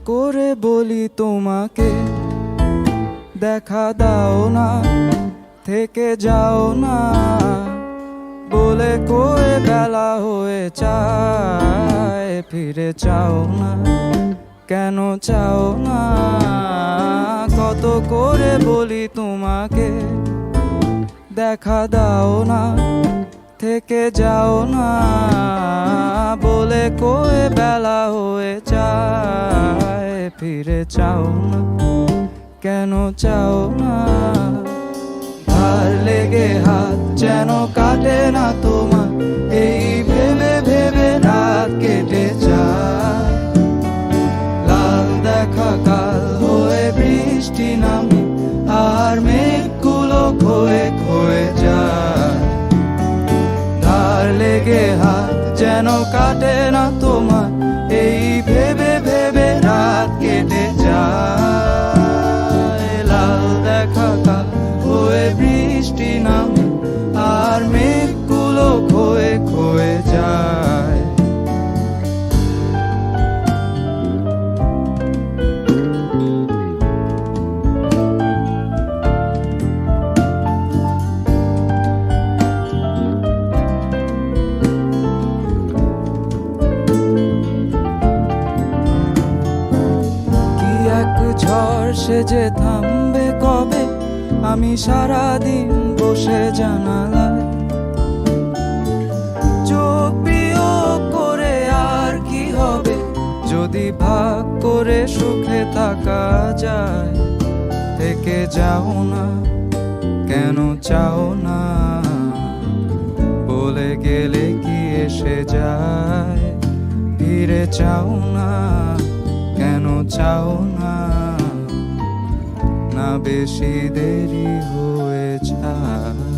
করে বলি তোমাকে, দেখা দাও না, থেকে যাও না, বলে কয়ে বেলা হয়ে যায়, ফিরে চাও না, কেন চাও না? কত করে বলি তোমাকে, দেখা দাও না, থেকে যাও না, বলে কয়ে বেলা হয়ে যায়, ফিরে চাও না, কেন চাও না? ধার লেগে হাত যেন কাটে না তোমার, এই ভেবে ভেবে রাত কেটে যায়। লাল দেখা কাল হয়ে বৃষ্টি নামে, আর মেঘগুলো ক্ষয়ে ক্ষয়ে যায়। ধার লেগে হাত যেন কাটে না তোমার, এই ভেবে ভেবে রাত কেটে যায়। লাল দেখা কাল হয়ে বৃষ্টি নামে, আর মেঘগুলো ক্ষয়ে ক্ষয়ে যায়। ঝড় সে যে থামবে কবে, আমি সারাদিন বসে জানালায় চোখ বিয়োগ করে। আর কি হবে যদি ভাগ করে সুখে থাকা যায়? থেকে যাও না, কেন চাও না, বলে গেলে কি এসে যায়? ফিরে চাও না, কেন চাও না, না বেশি দেরি হয়ে যায়।